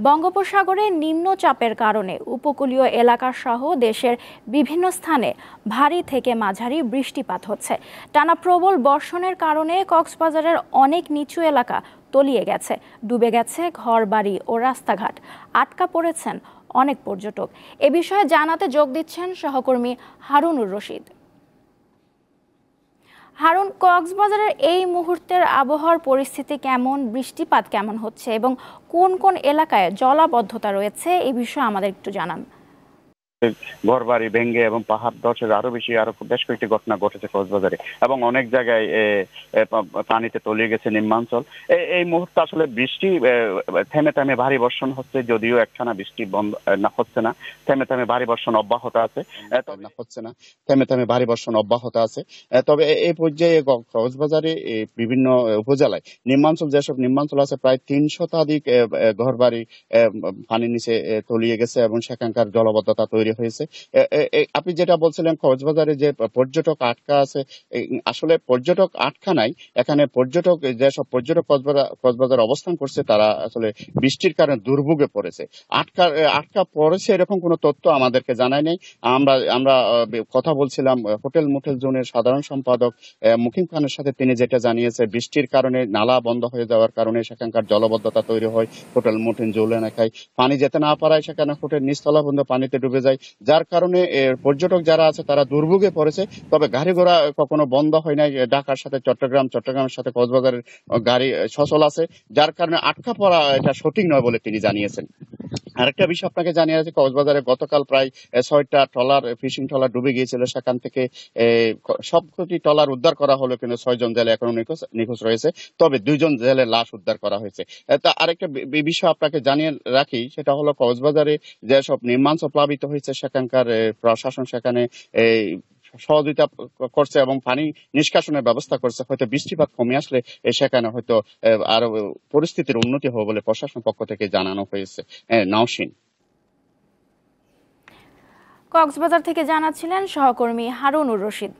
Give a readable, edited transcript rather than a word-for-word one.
বঙ্গোপসাগরে নিম্নচাপের কারণে উপকূলীয় এলাকা সহ দেশের বিভিন্ন স্থানে ভারী থেকে মাঝারি বৃষ্টিপাত হচ্ছে। টানা প্রবল বর্ষণের কারণে কক্সবাজারের অনেক নিচু এলাকা তলিয়ে গেছে, ডুবে গেছে ঘরবাড়ি ও রাস্তাঘাট, আটকা পড়েছেন অনেক পর্যটক। এ বিষয়ে জানাতে যোগ দিচ্ছেন সহকর্মী হারুনুর রশিদ। হারুন, কক্সবাজারের এই মুহূর্তের আবহাওয়ার পরিস্থিতি কেমন, বৃষ্টিপাত কেমন হচ্ছে এবং কোন কোন এলাকায় জলাবদ্ধতা রয়েছে, এই বিষয়ে আমাদের একটু জানান। ঘরবাড়ি ভেঙে এবং পাহাড় ধসের আরো বেশ কয়েকটি ঘটনা ঘটেছে কক্সবাজারে এবং অনেক জায়গায় পানিতে তলিয়ে গেছে নিম্নাঞ্চল। এই মুহূর্তে আসলে বৃষ্টি থেমে থেমে ভারী বর্ষণ হচ্ছে, যদিও একটানা বৃষ্টি বন্ধ হচ্ছে না, থেমে থেমে ভারী বর্ষণ অব্যাহত আছে। তবে এই পর্যায়ে কক্সবাজারে বিভিন্ন উপজেলায় যেসব নিম্নাঞ্চল আছে, প্রায় ৩০০ শতাধিক ঘরবাড়ি পানির নিচে তলিয়ে গেছে এবং সেখানকার জলাবদ্ধতা তৈরি হয়েছে। আপনি যেটা বলছিলেন কক্সবাজারে যে পর্যটক আটকা আছে, আসলে পর্যটক আটকা নাই, এখানে যেসব পর্যটক কক্সবাজার অবস্থান করছে তারা আসলে বৃষ্টির কারণে দুর্ভোগে পড়েছে। আটকা পড়েছে এরকম কোনো তথ্য আমাদেরকে জানায় নাই। আমরা কথা বলছিলাম হোটেল মোটেল জোনের সাধারণ সম্পাদক মুকিম খানের সাথে, তিনি যেটা জানিয়েছে, বৃষ্টির কারণে নালা বন্ধ হয়ে যাওয়ার কারণে সেখানকার জলাবদ্ধতা তৈরি হয়। হোটেল মোটেল জোল এলাকায় পানি যেতে না পারায় সেখানে হোটেল নিচতলা পর্যন্ত পানিতে ডুবে যায়, যার কারণে পর্যটক যারা আছে তারা দুর্ভোগে পড়েছে। তবে গাড়ি ঘোড়া কখনো বন্ধ হয় নাই, ঢাকার সাথে চট্টগ্রামের সাথে কক্সবাজারের গাড়ি সচল আছে, যার কারণে আটকা পড়া এটা সঠিক নয় বলে তিনি জানিয়েছেন। আরেকটা বিষয় আপনাকে জানিয়ে আছে, কক্সবাজারে গতকাল প্রায় 6টা ট্রলার, ফিশিং ট্রলার ডুবে গিয়েছিল। সেখান থেকে সবকটি ট্রলার উদ্ধার করা হলো, কিন্তু 6জন জেলে এখনো নিখোঁজ রয়েছে। তবে 2জন জেলের লাশ উদ্ধার করা হয়েছে। তা আরেকটা বিষয় আপনাকে জানিয়ে রাখি, সেটা হলো কক্সবাজারে যেসব নির্মাঞ্চল প্লাবিত হয়েছে সেখানকার প্রশাসন সেখানে সহযোগিতা করছে এবং পানি নিষ্কাশনের ব্যবস্থা করছে। হয়তো বৃষ্টিপাত কমে আসলে সেখানে হয়তো আরো পরিস্থিতির উন্নতি হবে বলে প্রশাসন পক্ষ থেকে জানানো হয়েছে। নাওশিন। কক্সবাজার থেকে জানাচ্ছিলেন সহকর্মী হারুনুর রশিদ।